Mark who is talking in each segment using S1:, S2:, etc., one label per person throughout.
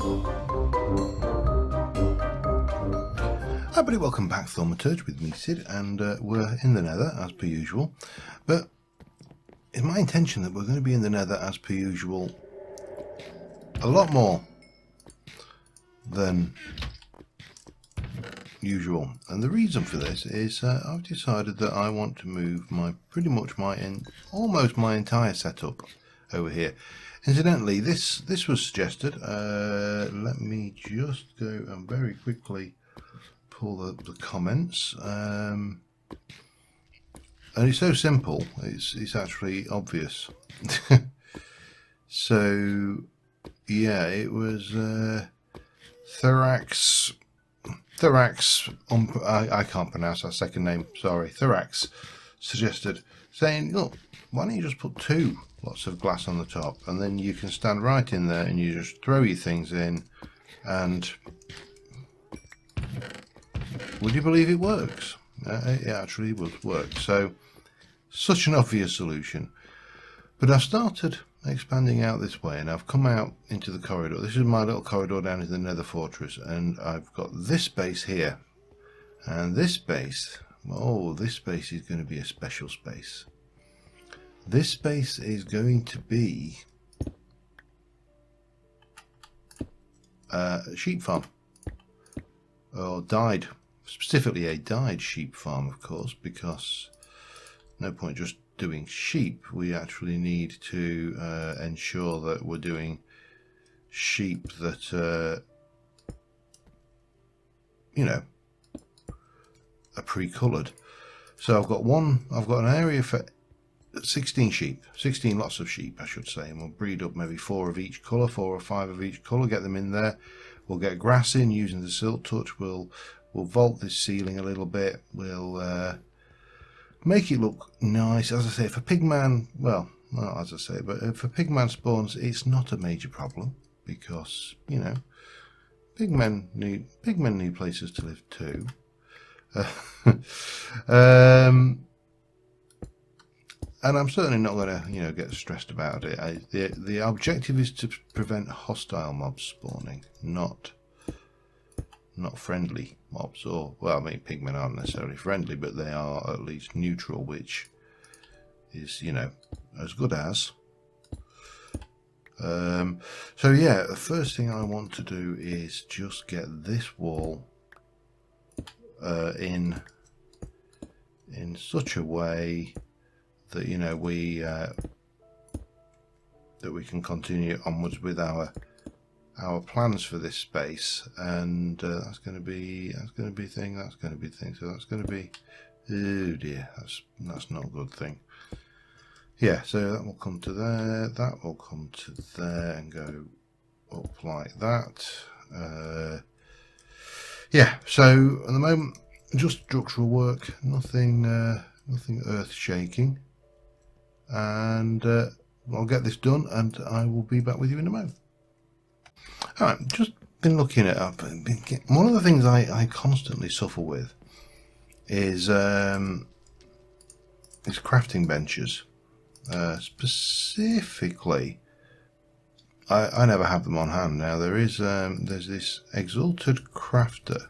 S1: Hi everybody, welcome back to Thaumaturge with me, Sid, and we're in the nether as per usual. But it's my intention that we're going to be in the nether as per usual a lot more than usual. And the reason for this is I've decided that I want to move almost my entire setup over here. Incidentally, this was suggested. Let me just go and very quickly pull the comments, and it's so simple, it's actually obvious. So yeah, it was Thorax, I can't pronounce that second name, sorry, Thorax suggested, saying, look, why don't you just put two lots of glass on the top, and then you can stand right in there and you just throw your things in, and would you believe it works? It actually will work. So, such an obvious solution. But I've started expanding out this way, and I've come out into the corridor. This is my little corridor down into the nether fortress, and I've got this space here. And this space, oh, this space is going to be a special space. This space is going to be a sheep farm. Or dyed. Specifically a dyed sheep farm, of course, because no point just doing sheep. We actually need to ensure that we're doing sheep that you know, are pre-coloured. So I've got an area for 16 sheep, 16 lots of sheep I should say, and we'll breed up maybe 4 of each colour, 4 or 5 of each colour, get them in there. We'll get grass in using the silk touch. We'll vault this ceiling a little bit. We'll make it look nice. As I say, if a pigman, well, not as I say, but if a pigman spawns, it's not a major problem, because, you know, pigmen need places to live too. And I'm certainly not going to, you know, get stressed about it. The objective is to prevent hostile mobs spawning, not friendly mobs. Or, well, I mean, pigmen aren't necessarily friendly, but they are at least neutral, which is, you know, as good as. So yeah, the first thing I want to do is just get this wall in such a way that, you know, that we can continue onwards with our plans for this space, and that's going to be thing. So that's going to be, oh dear, that's not a good thing. Yeah, so that will come to there. That will come to there and go up like that. Yeah. So at the moment, just structural work, nothing earth-shaking. And I'll get this done, and I will be back with you in a moment. Alright, just been looking it up. One of the things I constantly suffer with is crafting benches. Specifically, I never have them on hand. Now there's this exalted crafter,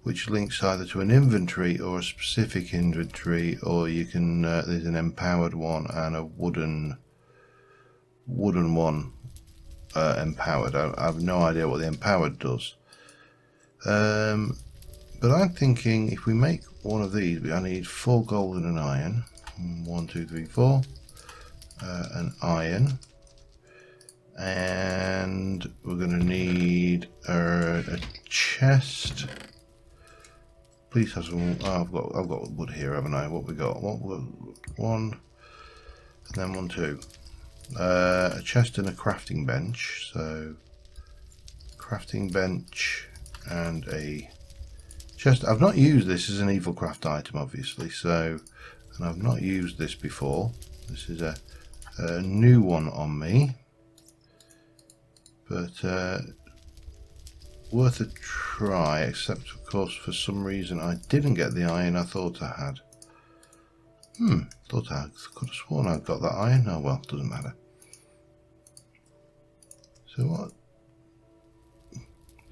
S1: which links either to an inventory or a specific inventory, or you can there's an empowered one and a wooden one empowered. I have no idea what the empowered does, but I'm thinking if we make one of these, I need 4 gold and an iron. 1, 2, 3, 4 an iron, and we're going to need a chest. Please have some. Oh, I've got wood here, haven't I? What we got? One, and then 1, 2. A chest and a crafting bench. So, crafting bench and a chest. I've not used this as an evil craft item, obviously. So, and I've not used this before. This is a new one on me, but worth a try, except of course for some reason I didn't get the iron I thought I had. Thought I could have sworn I'd got that iron. Oh well, doesn't matter. So what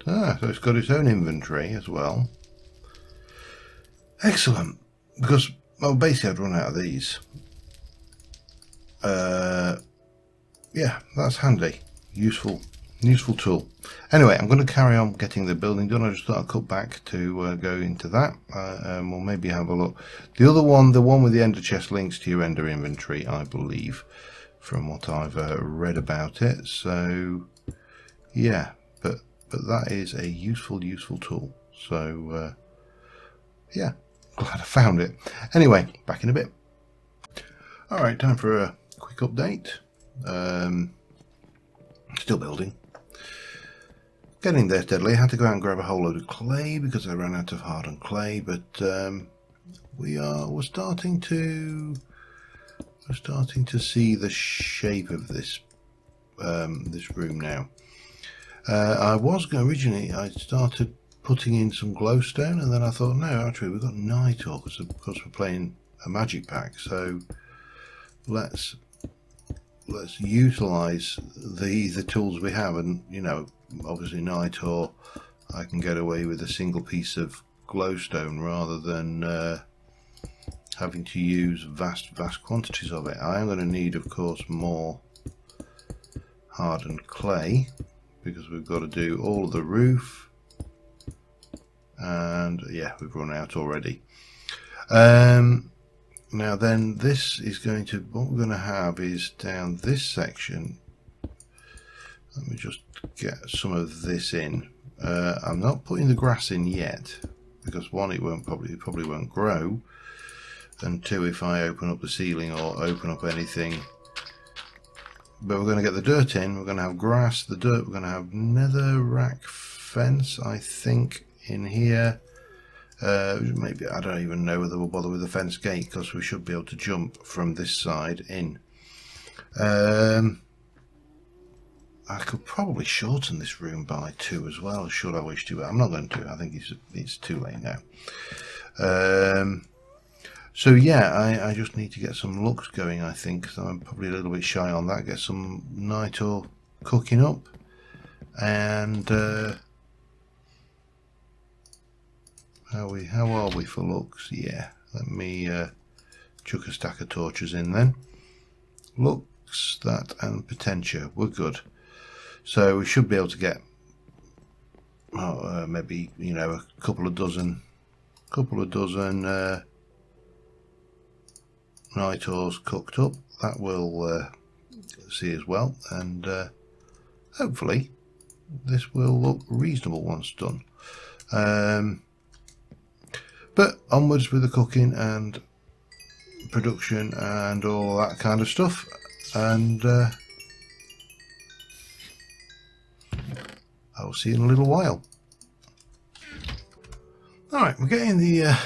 S1: So it's got its own inventory as well. Excellent. Because, well, basically I'd run out of these. Yeah, that's handy. Useful tool. Anyway, I'm going to carry on getting the building done. I just thought I'd cut back to go into that. We'll maybe have a look. The other one, the one with the ender chest, links to your ender inventory, I believe, from what I've read about it. So, yeah, but that is a useful tool. So, yeah, glad I found it. Anyway, back in a bit. All right, time for a quick update. Still building. Getting there steadily. I had to go out and grab a whole load of clay because I ran out of hardened clay, but we're starting to see the shape of this this room now. I was going originally. I started putting in some glowstone, and then I thought, no, actually we've got night ore because of course we're playing a magic pack. So let's utilize the tools we have, and you know, obviously night ore I can get away with a single piece of glowstone rather than having to use vast quantities of it. I am going to need, of course, more hardened clay because we've got to do all of the roof, and yeah, we've run out already. Now then, this is going to, what we're going to have is down this section. Let me just get some of this in. I'm not putting the grass in yet because one, it probably won't grow, and two, if I open up the ceiling or open up anything. But we're going to get the dirt in. We're going to have grass, the dirt. We're going to have nether rack fence, I think, in here. Maybe, I don't even know whether we'll bother with the fence gate because we should be able to jump from this side in. I could probably shorten this room by 2 as well, should I wish to, but I'm not going to. I think it's too late now. So yeah, I just need to get some looks going, I think, so I'm probably a little bit shy on that. Get some night ore cooking up, and how are we for looks? Yeah, let me chuck a stack of torches in then. Looks, that, and potential, we're good. So we should be able to get maybe, you know, a couple of dozen night ores cooked up. That will see as well, and hopefully this will look reasonable once done. But onwards with the cooking and production and all that kind of stuff, and I'll see you in a little while. Alright, we're getting the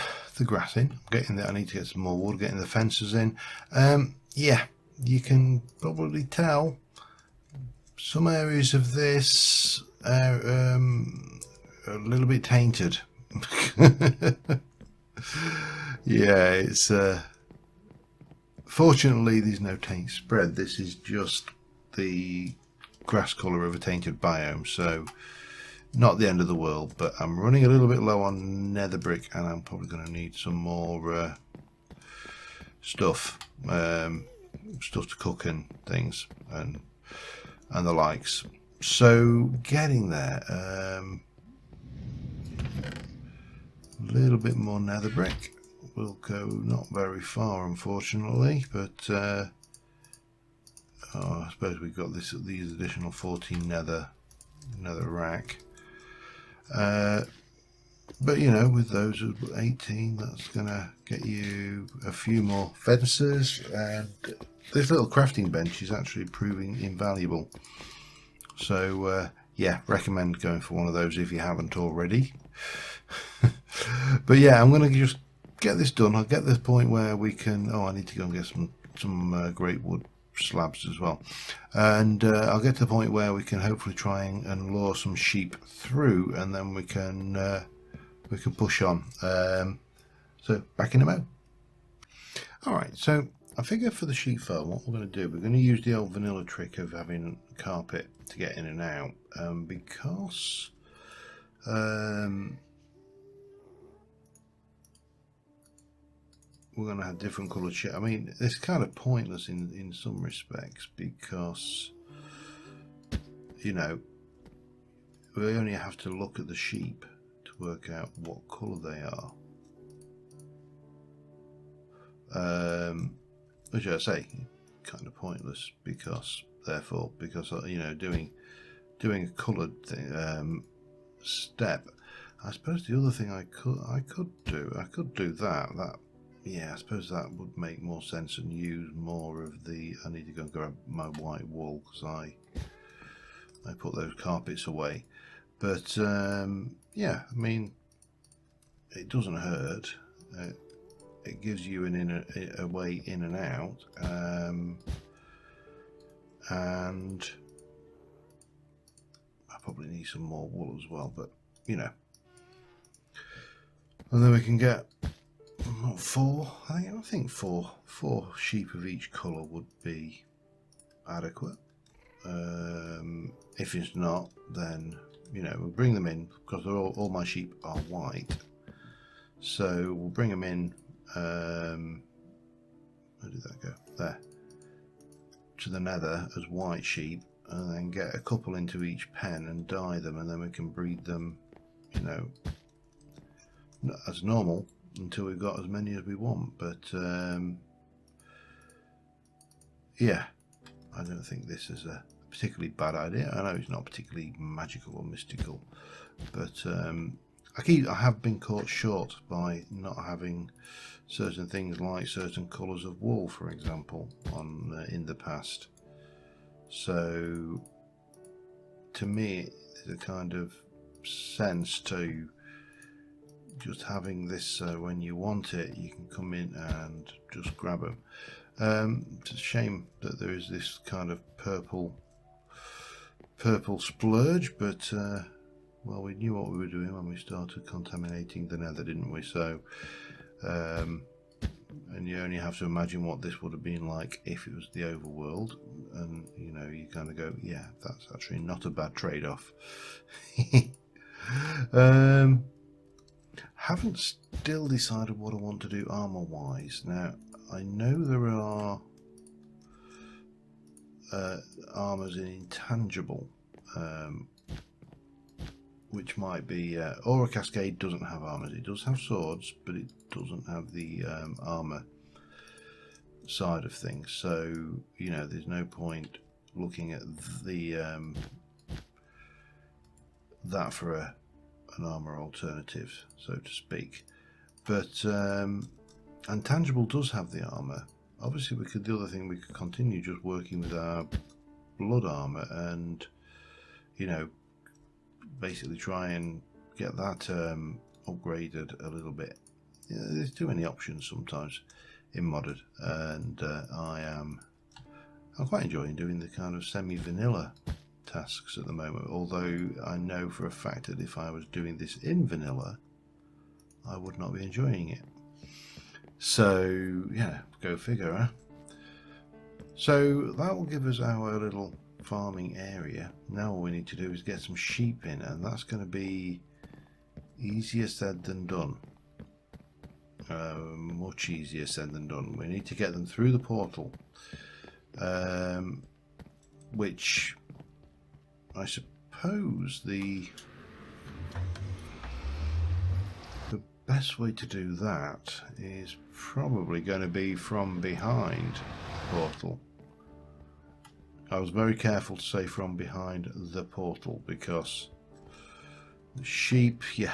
S1: grass in. I'm getting that. I need to get some more wood, getting the fences in. Yeah, you can probably tell some areas of this are a little bit tainted. Yeah, it's fortunately there's no taint spread. This is just the grass colour of a tainted biome, so not the end of the world. But I'm running a little bit low on nether brick, and I'm probably going to need some more stuff to cook and things and the likes. So getting there. A little bit more nether brick will go not very far, unfortunately, but I suppose we've got these additional 14 nether rack, but you know, with those 18, that's gonna get you a few more fences, and this little crafting bench is actually proving invaluable. So yeah, recommend going for one of those if you haven't already. But yeah, I'm going to just get this done. I'll get to the point where we can, I need to go and get some great wood slabs as well, and I'll get to the point where we can hopefully try and lure some sheep through, and then we can push on. So back in a moment. Alright, so I figure for the sheep farm, what we're going to do, we're going to use the old vanilla trick of having carpet to get in and out, because we're going to have different coloured sheep. I mean, it's kind of pointless in some respects because, you know, we only have to look at the sheep to work out what colour they are. Which I say, kind of pointless because, therefore, because you know, doing a coloured step. I suppose the other thing I could do that. Yeah, I suppose that would make more sense and use more of the. I need to go and grab my white wool because I put those carpets away. But yeah, I mean, it doesn't hurt. It gives you a way in and out, and I probably need some more wool as well. But you know, and then we can get four. I think four sheep of each colour would be adequate. If it's not, then you know, we'll bring them in because all my sheep are white. So we'll bring them in. Where did that go? There. To the nether as white sheep, and then get a couple into each pen and dye them, and then we can breed them, you know, as normal until we've got as many as we want. But yeah, I don't think this is a particularly bad idea. I know it's not particularly magical or mystical, but I have been caught short by not having certain things like certain colours of wool, for example, on in the past. So to me, there's a kind of sense to just having this when you want it, you can come in and just grab them. It's a shame that there is this kind of purple splurge, but well, we knew what we were doing when we started contaminating the nether, didn't we? So and you only have to imagine what this would have been like if it was the overworld, and you know, you kind of go, yeah, that's actually not a bad trade-off. Haven't still decided what I want to do armor wise. Now I know there are armors in intangible, which might be Aura Cascade doesn't have armors. It does have swords, but it doesn't have the armor side of things. So you know, there's no point looking at the that for an armor alternative, so to speak. But Intangible does have the armor. Obviously, the other thing, we could continue just working with our blood armor, and you know, basically try and get that upgraded a little bit. You know, there's too many options sometimes in modded, and I'm quite enjoying doing the kind of semi-vanilla tasks at the moment, although I know for a fact that if I was doing this in vanilla, I would not be enjoying it. So yeah, go figure, huh? So that will give us our little farming area. Now all we need to do is get some sheep in, and that's going to be easier said than done. Much easier said than done. We need to get them through the portal, which I suppose the best way to do that is probably going to be from behind the portal. I was very careful to say from behind the portal, because the sheep, yeah,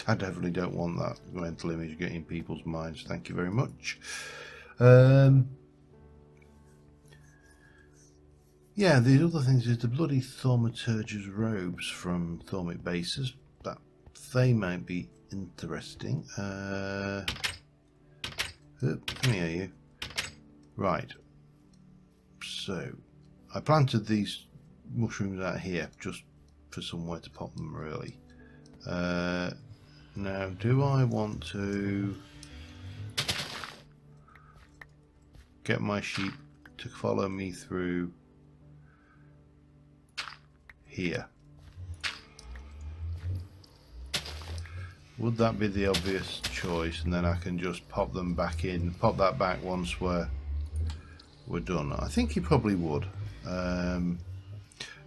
S1: I definitely don't want that mental image getting in people's minds. Thank you very much. Yeah, the other things is the bloody Thaumaturge's robes from Thaumic bases. That they might be interesting. Come here, you. Right. So I planted these mushrooms out here just for somewhere to pop them, really. Now, do I want to get my sheep to follow me through here? Would that be the obvious choice? And then I can just pop them back in, pop that back once we're done. I think he probably would. Now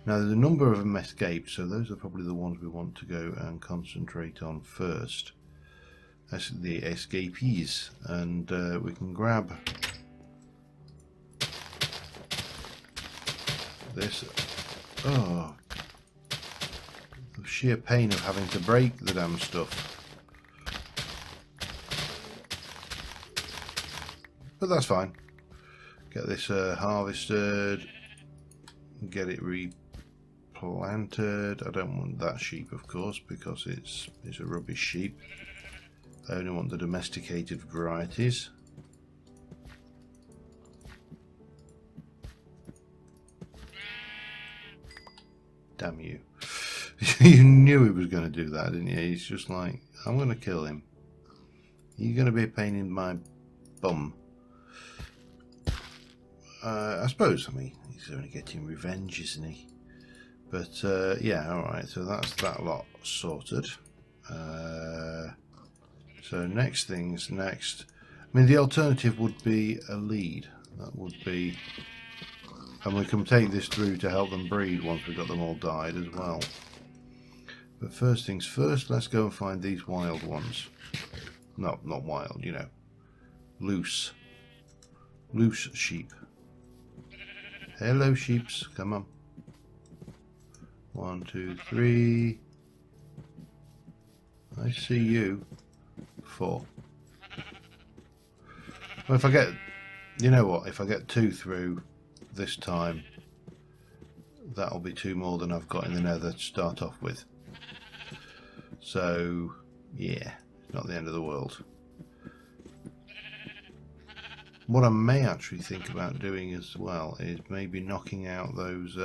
S1: there's a number of them escaped, so those are probably the ones we want to go and concentrate on first. That's the escapees, and we can grab this. Oh, the sheer pain of having to break the damn stuff. But that's fine. Get this harvested, get it replanted. I don't want that sheep, of course, because it's a rubbish sheep. I only want the domesticated varieties. Damn you. You knew he was going to do that, didn't you? He's just like, I'm going to kill him. You're going to be a pain in my bum. I suppose, I mean, he's only getting revenge, isn't he? But, yeah, alright, so that's that lot sorted. So next things next. I mean, the alternative would be a lead. That would be... And we can take this through to help them breed once we've got them all died as well. But first things first, let's go and find these wild ones. No, not wild, you know. Loose. Loose sheep. Hello, sheeps. Come on. 1, 2, 3. I see you. 4. Well, if I get... You know what? If I get 2 through this time, that'll be 2 more than I've got in the nether to start off with. So, yeah. Not the end of the world. What I may actually think about doing as well is maybe knocking out those,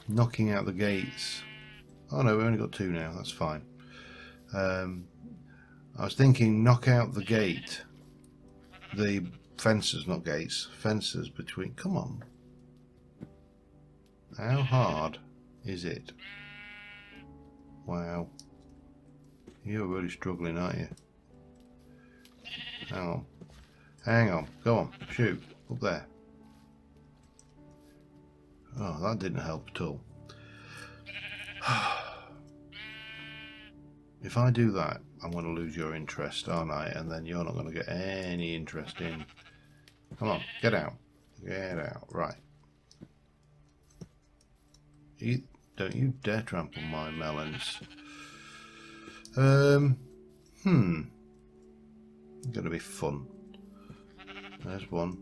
S1: knocking out the gates. Oh no, we've only got 2 now, that's fine. I was thinking knock out the gate, the fences, not gates, fences between, come on. How hard is it? Wow. You're really struggling, aren't you? Hang on. Hang on. Go on. Shoot. Up there. Oh, that didn't help at all. If I do that, I'm going to lose your interest, aren't I? And then you're not going to get any interest in... Come on. Get out. Get out. Right. Don't you dare trample my melons. Gonna be fun. There's one.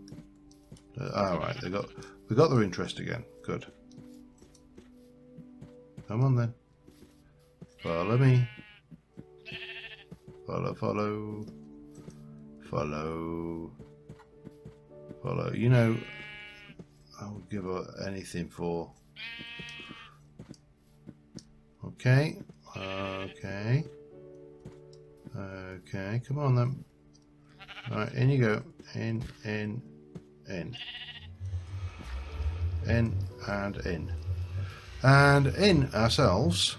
S1: Alright, we got their interest again. Good. Come on then. Follow me. Follow, follow. Follow. Follow. You know, I would give anything for... Okay. Okay. Okay, come on then. Alright, in you go. In. In, and in. And in ourselves.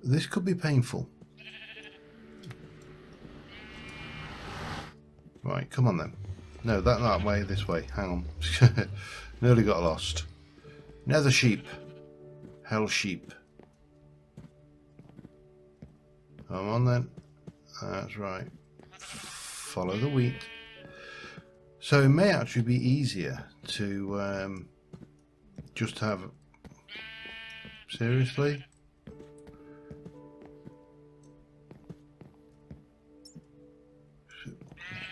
S1: This could be painful. Right, come on then. No, that way, this way. Hang on. Nearly got lost. Nether sheep. Hell sheep. Come on then. That's right. Follow the wheat. So it may actually be easier to just have... Seriously?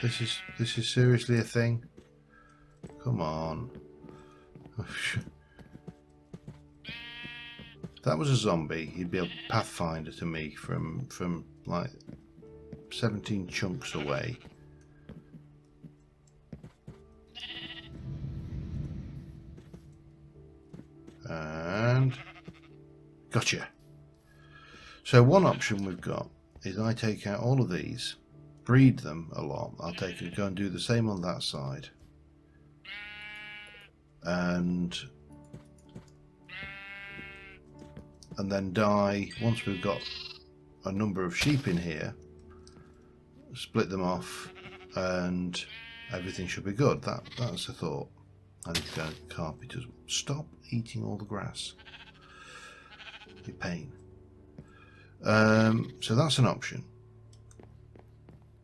S1: This is seriously a thing? Come on. If that was a zombie, he'd be a pathfinder to me from like 17 chunks away. And gotcha. So one option we've got is I take out all of these, breed them a lot. I'll go and do the same on that side. And and then dye. Once we've got a number of sheep in here, split them off, and everything should be good. That's a thought. I need to go carpet as well. Stop eating all the grass. You pain. So that's an option,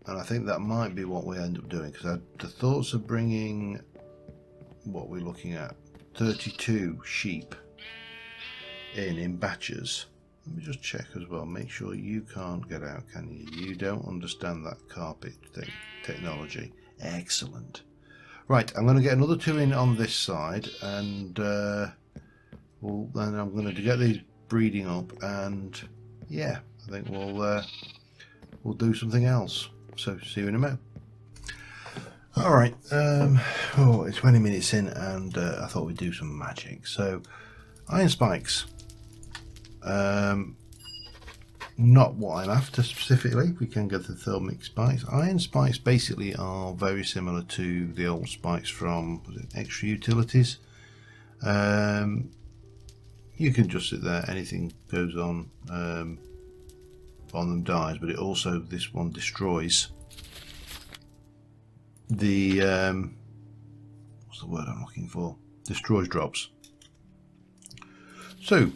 S1: and I think that might be what we end up doing, because the thoughts of bringing, what we're looking at, 32 sheep in batches. Let me just check as well, make sure you can't get out, can you? You don't understand that carpet thing, technology. Excellent. Right, I'm going to get another 2 in on this side, and then I'm going to get these breeding up, and yeah, I think we'll do something else. So see you in a minute. All right, it's 20 minutes in, and I thought we'd do some magic. So iron spikes. Not what I'm after specifically. We can get the thermic spikes. Iron spikes basically are very similar to the old spikes from extra utilities. You can just sit there, anything goes on them dies, but it also, this one destroys the what's the word I'm looking for? Destroys drops. So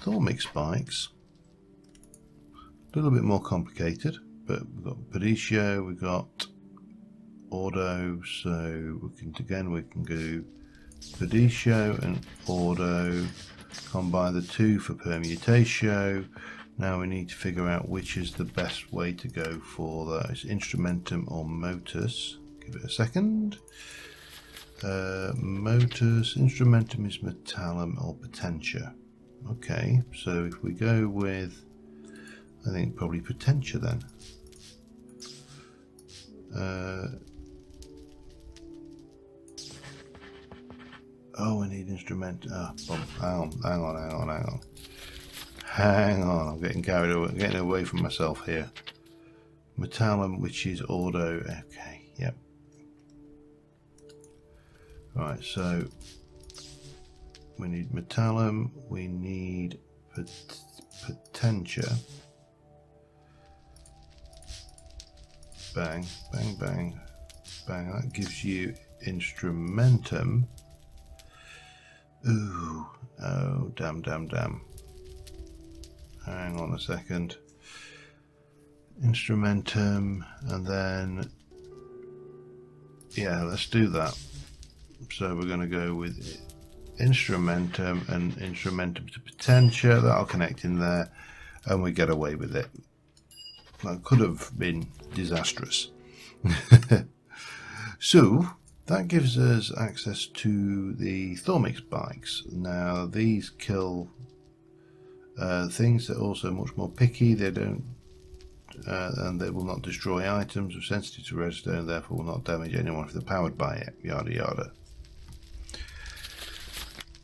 S1: thermic spikes, a little bit more complicated, but we've got Perditio, we've got Ordo, so we can do Perditio and Ordo, combine the 2 for Permutatio. Now we need to figure out which is the best way to go for those, Instrumentum or Motus. Give it a second. Motus, Instrumentum is Metallum or Potentia. Okay, so if we go with, I think probably Potentia then. Oh, we need instrument. Hang on. I'm getting carried away, getting away from myself here. Metallum, which is Ordo. Okay, yep. Right, so we need Metallum. We need Potentia. Bang, bang, bang, bang. That gives you Instrumentum. Ooh, oh, damn. Hang on a second. Instrumentum, and then, yeah, let's do that. So we're going to go with Instrumentum and Instrumentum to Potentia. That'll connect in there, and we get away with it. That could have been disastrous. So that gives us access to the Thaumaturge spikes. Now these kill things that are also much more picky. They don't, and they will not destroy items, are sensitive to redstone, therefore will not damage anyone if they're powered by it. Yada yada.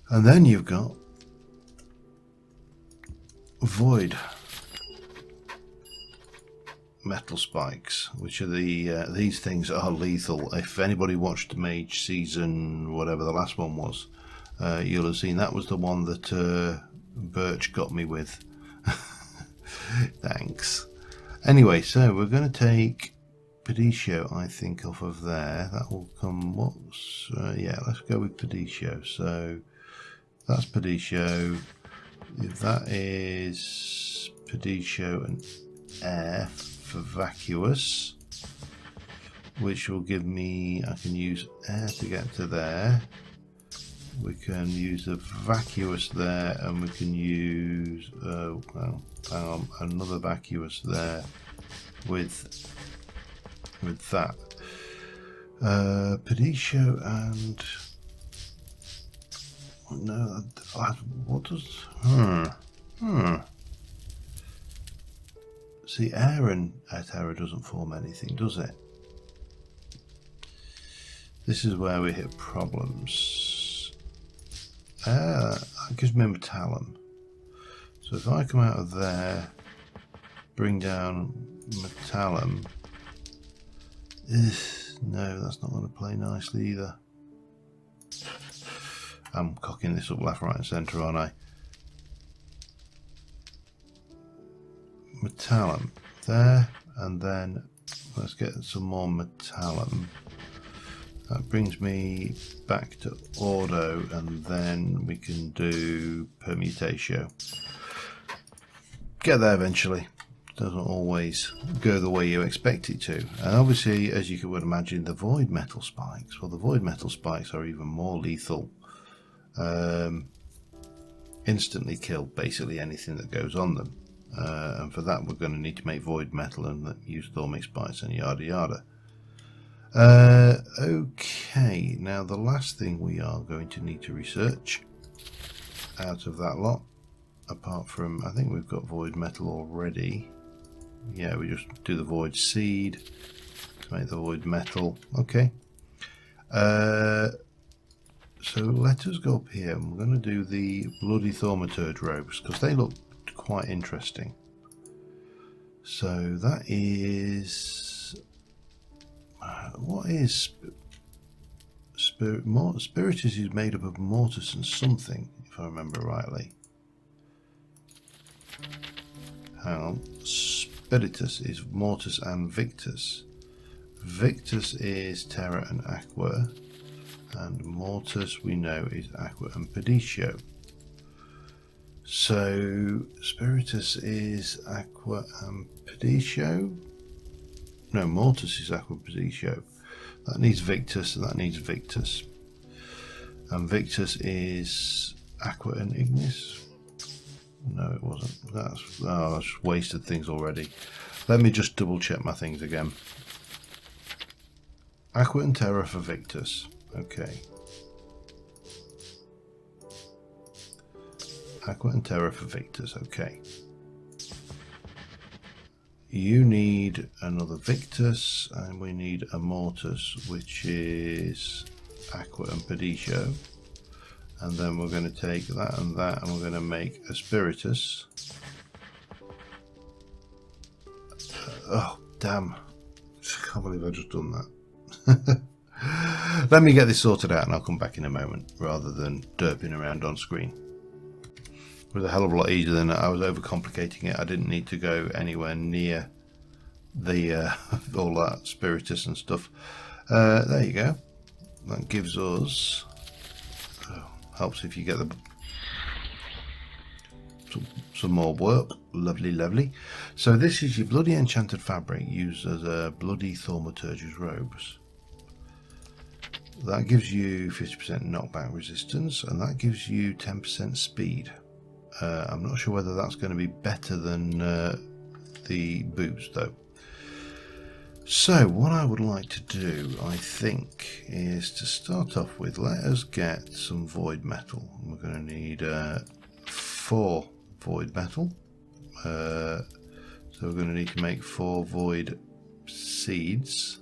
S1: And then you've got void metal spikes, which are these things are lethal. If anybody watched Mage season, whatever the last one was, you'll have seen that was the one that Birch got me with. Thanks. Anyway, so we're going to take Perditio, I think, off of there. That will come. Yeah, let's go with Perditio. So that's Perditio. That is Perditio and air for vacuous, which will give me, I can use air to get to there. We can use the vacuous there, and we can use well, hang on, another vacuous there with that. Perditio and no, what does See, air and Terra doesn't form anything, does it? This is where we hit problems. That gives me Metallum. So if I come out of there, bring down Metallum, no, that's not going to play nicely either. I'm cocking this up left, right and centre, aren't I? metallum there, and then let's get some more metallum. That brings me back to auto, and then we can do permutatio. Get there eventually. Doesn't always go the way you expect it to. And obviously, as you would imagine, the void metal spikes, well, the void metal spikes are even more lethal. Instantly kill basically anything that goes on them. And for that, we're going to need to make void metal and use thaumic spikes and yada yada. Okay, now the last thing we are going to need to research out of that lot, apart from, I think we've got void metal already. Yeah, we just do the void seed to make the void metal. Okay. So let us go up here, and we're going to do the bloody Thaumaturge robes because they look quite interesting. So that is, what is Spiritus is made up of mortis and something, if I remember rightly. Hang on. Spiritus is mortis and victus. Victus is terra and aqua, and mortis we know is aqua and pedicio. So Spiritus is aqua and pedicio. No, mortis is aqua and pedicio. That needs victus, and that needs victus. And victus is aqua and ignis. No, it wasn't. That's wasted things already. Let me just double check my things again. Aqua and terra for victus. Okay. Aqua and terra for victus. Okay. You need another victus, and we need a mortis, which is aqua and pedicio. And then we're going to take that, and we're going to make a spiritus. Oh, damn. I can't believe I just done that. Let me get this sorted out and I'll come back in a moment, rather than derping around on screen. It was a hell of a lot easier than I was overcomplicating it. I didn't need to go anywhere near the all that spiritus and stuff. There you go. That gives us... helps if you get some more work. Lovely, lovely. So this is your bloody enchanted fabric used as a bloody Thaumaturge's robes. That gives you 50% knockback resistance, and that gives you 10% speed. I'm not sure whether that's going to be better than the boots though. So what I would like to do, I think, is to start off with, let us get some void metal. We're going to need 4 void metal. So we're going to need to make 4 void seeds,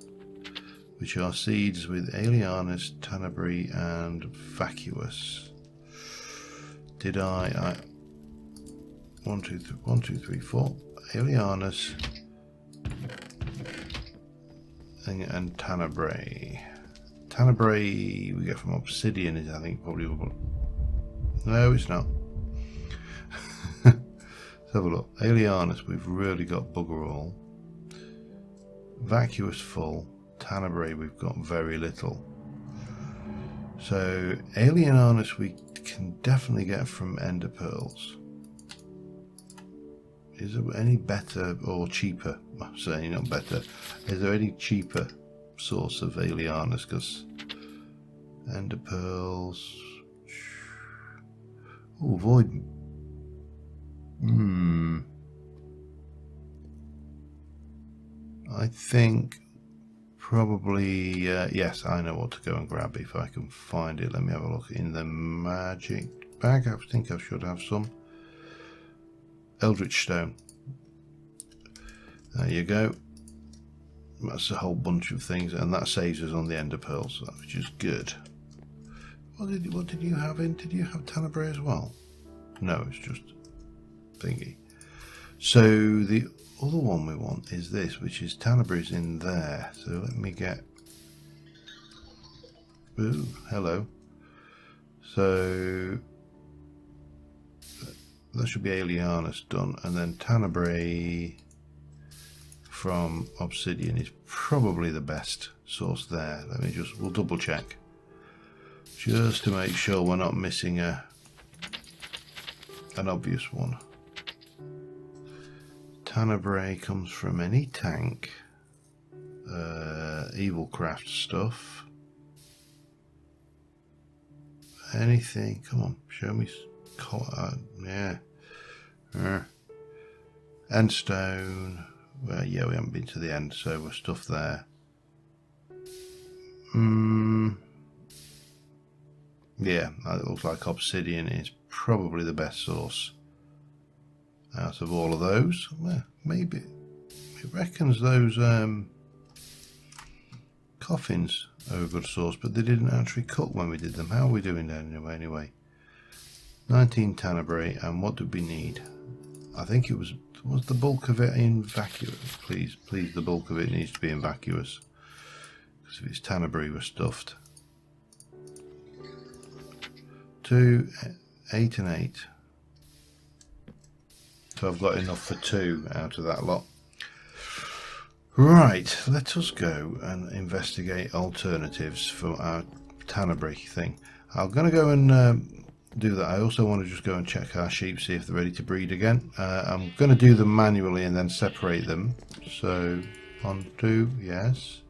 S1: which are seeds with Alianus, Tenebrae and Vacuous. Did I 1, 2, 3, 4. Alianus and Tenebrae. Tenebrae we get from obsidian, is I think probably. No, it's not. Let's have a look. Alianus, we've really got bugger all. Vacuous full. Tenebrae, we've got very little. So Alianus we can definitely get from ender pearls. Is there any better or cheaper? I'm saying not better. Is there any cheaper source of Alianus? Because ender pearls. Oh, void. I think probably yes. I know what to go and grab if I can find it. Let me have a look in the magic bag. I think I should have some. Eldritch stone. There you go. That's a whole bunch of things, and that saves us on the ender pearls, which is good. What did you have in? Did you have Tenebrae as well? No, it's just thingy. So the other one we want is this, which is Tenebrae's in there. So let me get. Ooh, hello. So that should be Alianus done, and then Tenebrae from obsidian is probably the best source there. We'll double check just to make sure we're not missing an obvious one. Tenebrae comes from any tank. Evilcraft stuff. Anything? Come on, show me. Yeah. Endstone. Well, yeah, we haven't been to the end, so we're stuff there. Yeah, it looks like obsidian is probably the best source out of all of those. Well, maybe it reckons those coffins are a good source, but they didn't actually cook when we did them. How are we doing anyway? 19 Tenebrae, and what did we need? I think it was the bulk of it in vacuous. Please, the bulk of it needs to be in vacuous, because if it's Tenebrae, we're stuffed. 2, 8 and 8. So I've got enough for 2 out of that lot. Right, let us go and investigate alternatives for our Tenebrae thing. I'm going to go and do that. I also want to just go and check our sheep, see if they're ready to breed again. I'm going to do them manually and then separate them. So 1, 2, yes.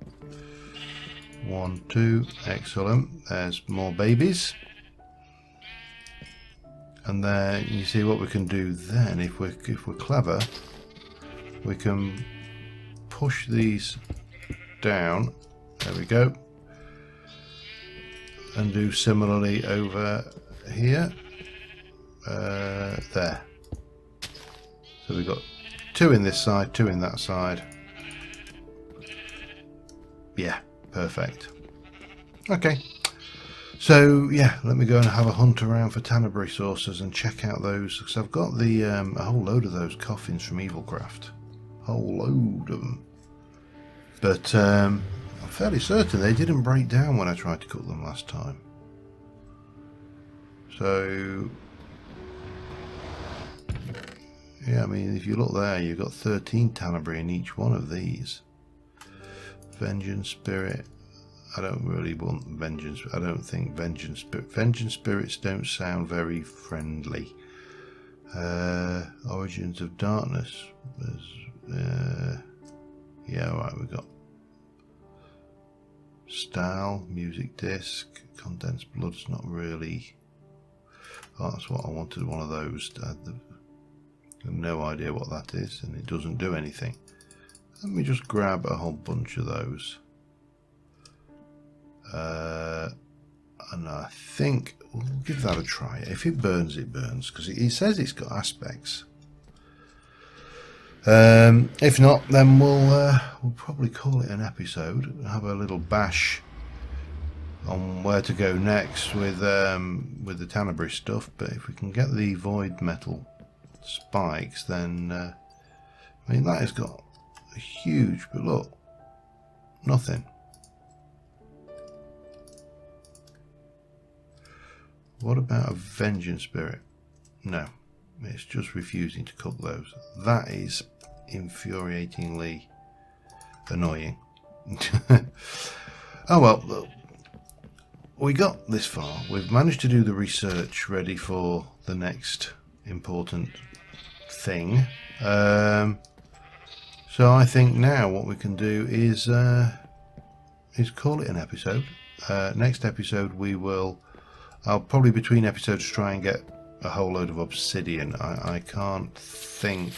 S1: 1, 2, excellent. There's more babies. And then you see what we can do then. If we're clever, we can push these down. There we go. And do similarly over here. There. So we've got 2 in this side, 2 in that side. Yeah, perfect. Okay. So yeah, let me go and have a hunt around for Tenebrae sources and check out those, because I've got the a whole load of those coffins from Evilcraft. Whole load of them. But I'm fairly certain they didn't break down when I tried to cook them last time. So yeah, I mean, if you look there, you've got 13 Tenebrae in each one of these. Vengeance Spirit. I don't really want vengeance. I don't think vengeance spirit. Vengeance spirits don't sound very friendly. Origins of Darkness. Yeah, alright, we've got Style, music disc, condensed blood's not really. Oh, that's what I wanted, one of those. I have no idea what that is, and it doesn't do anything. Let me just grab a whole bunch of those. And I think we'll give that a try. If it burns, it burns, because it says it's got aspects. If not, then we'll probably call it an episode. Have a little bash on where to go next with the Tenebrae stuff. But if we can get the void metal spikes, then I mean, that has got a huge. But look, nothing. What about a vengeance spirit? No, it's just refusing to cook those. That is infuriatingly annoying. Oh well, look, we got this far. We've managed to do the research ready for the next important thing. So I think now what we can do is call it an episode. Next episode we will. I'll probably between episodes try and get a whole load of obsidian. I can't think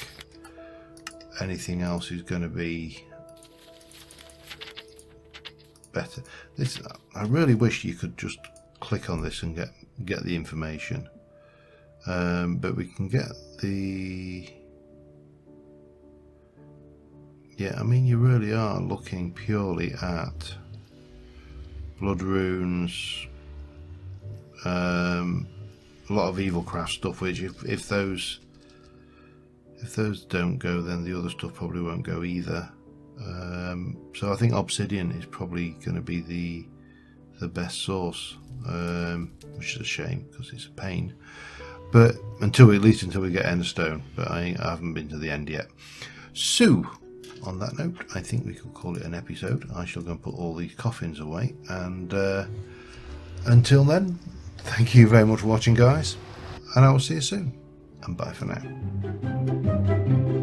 S1: anything else is going to be better. I really wish you could just click on this and get the information. But we can get the. Yeah, I mean, you really are looking purely at blood runes. A lot of Evilcraft stuff, which if those don't go, then the other stuff probably won't go either. So I think obsidian is probably going to be the best source, which is a shame because it's a pain. but at least until we get endstone. But I haven't been to the end yet. So on that note, I think we could call it an episode. I shall go and put all these coffins away, and until then, thank you very much for watching, guys, and I will see you soon, and bye for now.